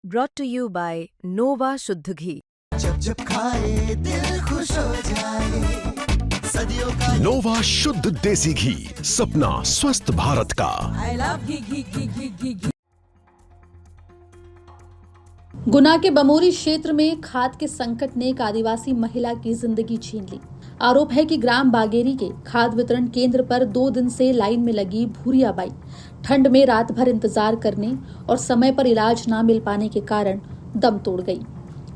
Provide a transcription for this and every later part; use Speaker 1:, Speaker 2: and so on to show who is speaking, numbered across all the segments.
Speaker 1: brought to you by Nova शुद्ध घी।
Speaker 2: जब जब खाए दिल खुश हो जाए, सदियों का
Speaker 3: नोवा शुद्ध देसी घी, सपना स्वस्थ भारत का।
Speaker 1: I love घी।
Speaker 4: गुना के बमोरी क्षेत्र में खाद के संकट ने एक आदिवासी महिला की जिंदगी छीन ली। आरोप है कि ग्राम बागेरी के खाद वितरण केंद्र पर 2 दिन से लाइन में लगी भूरिया बाई ठंड में रात भर इंतजार करने और समय पर इलाज न मिल पाने के कारण दम तोड़ गई।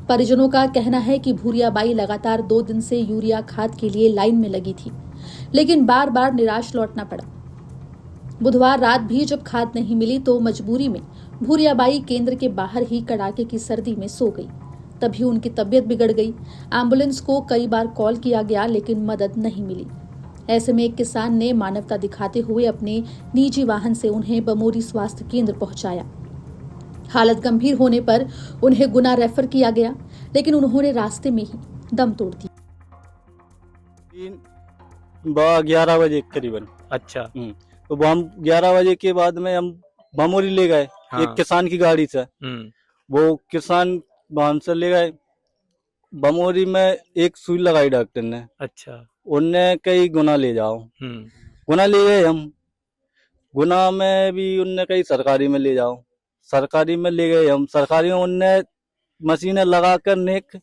Speaker 4: परिजनों का कहना है कि भूरिया बाई लगातार 2 दिन से यूरिया खाद के लिए लाइन में लगी थी, लेकिन बार बार निराश लौटना पड़ा। बुधवार रात भी जब खाद नहीं मिली तो मजबूरी में भूरिया बाई केंद्र के बाहर ही कड़ाके की सर्दी में सो गई। तभी उनकी तबीयत बिगड़ गई। एम्बुलेंस को कई बार कॉल किया गया, लेकिन मदद नहीं मिली। ऐसे में एक किसान ने मानवता दिखाते हुए अपने निजी वाहन से उन्हें बमोरी स्वास्थ्य केंद्र पहुंचाया। हालत गंभीर होने पर उन्हें गुना रेफर किया गया, लेकिन उन्होंने रास्ते में ही दम तोड़ दिया।
Speaker 5: 11 बजे करीबन।
Speaker 6: अच्छा।
Speaker 5: तो हम 11 बजे के बाद में हम बमोरी ले गए।
Speaker 6: हाँ।
Speaker 5: एक किसान की गाड़ी से। वो किसान वाहन से ले गए। बमोरी में एक सुई लगाई डॉक्टर ने।
Speaker 6: अच्छा।
Speaker 5: उनने कई गुना ले जाओ। गुना ले गए हम। गुना में भी उनने कई सरकारी में ले जाओ। सरकारी में ले गए हम। सरकारी में उनने मशीनें लगा कर नेक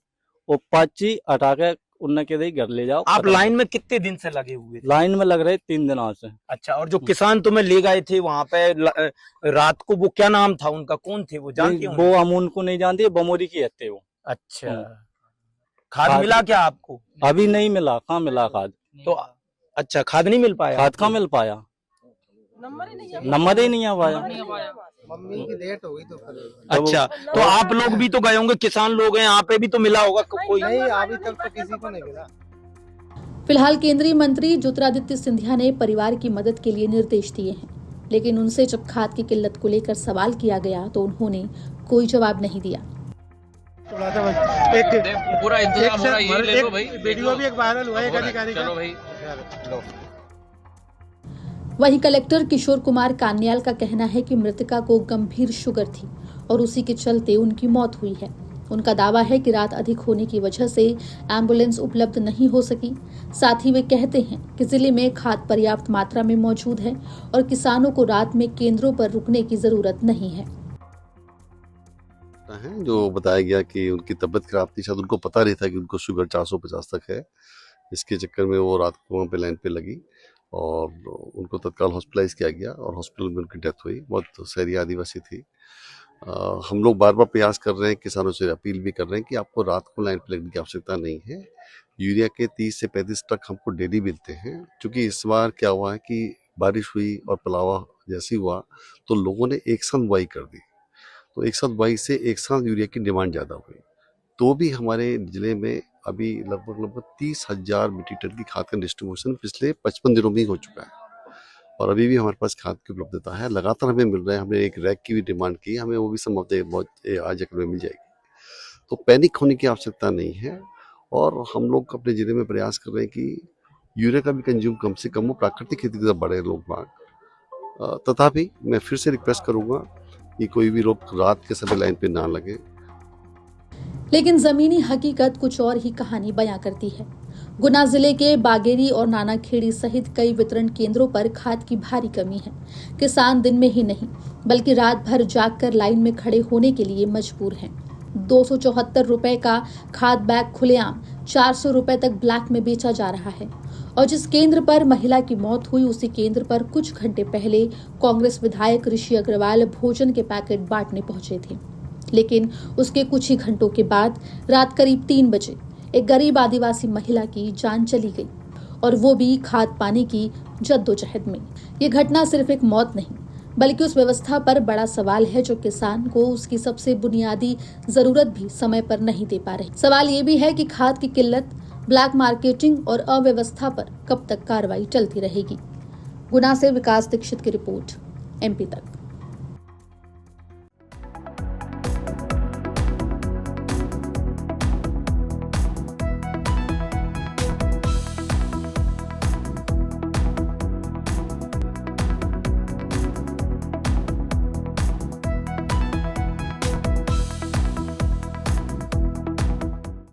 Speaker 5: और पाची हटा के उनने कह दी घर ले जाओ।
Speaker 6: आप लाइन में कितने दिन से लगे हुए थे?
Speaker 5: लाइन में लग रहे 3 दिनों से।
Speaker 6: अच्छा। और जो किसान तुम्हें ले गए थे वहां पे रात को, वो क्या नाम था उनका, कौन थे वो, जानते हो?
Speaker 5: वो हम उनको नहीं जानते, बमोरी की हत्या वो।
Speaker 6: अच्छा। खाद मिला क्या आपको?
Speaker 5: अभी नहीं मिला। कहाँ मिला खाद?
Speaker 6: तो अच्छा, खाद नहीं मिल पाया?
Speaker 5: खाद कहाँ मिल पाया? नंबर ही नहीं आ पाया।
Speaker 7: मम्मी की डेट हो गई तो
Speaker 6: अच्छा। तो आप लोग भी तो गए होंगे, किसान लोग हैं, यहाँ पे भी तो मिला होगा कोई?
Speaker 7: नहीं, अभी तक तो किसी को नहीं मिला।
Speaker 4: फिलहाल केंद्रीय मंत्री ज्योतिरादित्य सिंधिया ने परिवार की मदद के लिए निर्देश दिए हैं, लेकिन उनसे जब खाद की किल्लत को लेकर सवाल किया गया तो उन्होंने कोई जवाब नहीं दिया।
Speaker 8: पूरा इंतजाम हो रहा है, ये ले लो भाई।
Speaker 7: वीडियो भी एक वायरल हुआ है एक अधिकारी का।
Speaker 8: चलो भाई, लो।
Speaker 4: वहीं कलेक्टर किशोर कुमार कान्याल का कहना है कि मृतका को गंभीर शुगर थी और उसी के चलते उनकी मौत हुई है। उनका दावा है कि रात अधिक होने की वजह से एम्बुलेंस उपलब्ध नहीं हो सकी। साथ ही वे कहते हैं कि जिले में खाद पर्याप्त मात्रा में मौजूद है और किसानों को रात में केंद्रों पर रुकने की जरूरत नहीं है।
Speaker 9: जो बताया गया कि उनकी तबीयत खराब थी, शायद उनको पता नहीं था कि उनको शुगर 450 तक है। इसके चक्कर में वो रात को वहाँ पे लाइन पे लगी और उनको तत्काल हॉस्पिटलाइज किया गया और हॉस्पिटल में उनकी डेथ हुई। बहुत शहरी आदिवासी थी। हम लोग बार बार प्रयास कर रहे हैं, किसानों से अपील भी कर रहे हैं कि आपको रात को लाइन पे लगने की आवश्यकता नहीं है। यूरिया के 30 से 35 ट्रक हमको डेली मिलते हैं। क्योंकि इस बार क्या हुआ है कि बारिश हुई और पलावा जैसी हुआ तो लोगों ने एक साथ बुआई कर दी, तो एक साथ बुआई से एक साथ यूरिया की डिमांड ज़्यादा हुई। तो भी हमारे जिले में अभी लगभग 30,000 मीट्रिक टन की खाद का डिस्ट्रीब्यूशन पिछले 55 दिनों में ही हो चुका है और अभी भी हमारे पास खाद की उपलब्धता है। लगातार हमें मिल रहा है। हमने एक रैक की भी डिमांड की, हमें वो भी संभवतः आज एक में मिल जाएगी। तो पैनिक होने की आवश्यकता नहीं है और हम लोग अपने जिले में प्रयास कर रहे हैं कि यूरिया का भी कंज्यूम कम से कम हो, प्राकृतिक खेती की तरफ बढ़े लोग बाग। तथापि मैं फिर से रिक्वेस्ट करूँगा कि कोई भी लोग रात के समय लाइन पे ना लगे।
Speaker 4: लेकिन जमीनी हकीकत कुछ और ही कहानी बयां करती है। गुना जिले के बागेरी और नानाखेड़ी सहित कई वितरण केंद्रों पर खाद की भारी कमी है। किसान दिन में ही नहीं बल्कि रात भर जागकर लाइन में खड़े होने के लिए मजबूर हैं। 274 रुपए का खाद बैग खुलेआम 400 रुपए तक ब्लैक में बेचा जा रहा है। और जिस केंद्र पर महिला की मौत हुई उसी केंद्र पर कुछ घंटे पहले कांग्रेस विधायक ऋषि अग्रवाल भोजन के पैकेट बांटने पहुंचे थे, लेकिन उसके कुछ ही घंटों के बाद रात करीब 3 बजे एक गरीब आदिवासी महिला की जान चली गई और वो भी खाद पाने की जद्दोजहद में। ये घटना सिर्फ एक मौत नहीं बल्कि उस व्यवस्था पर बड़ा सवाल है जो किसान को उसकी सबसे बुनियादी जरूरत भी समय पर नहीं दे पा रही। सवाल ये भी है कि खाद की किल्लत, ब्लैक मार्केटिंग और अव्यवस्था पर कब तक कार्रवाई चलती रहेगी। गुना से विकास दीक्षित की रिपोर्ट, MP तक।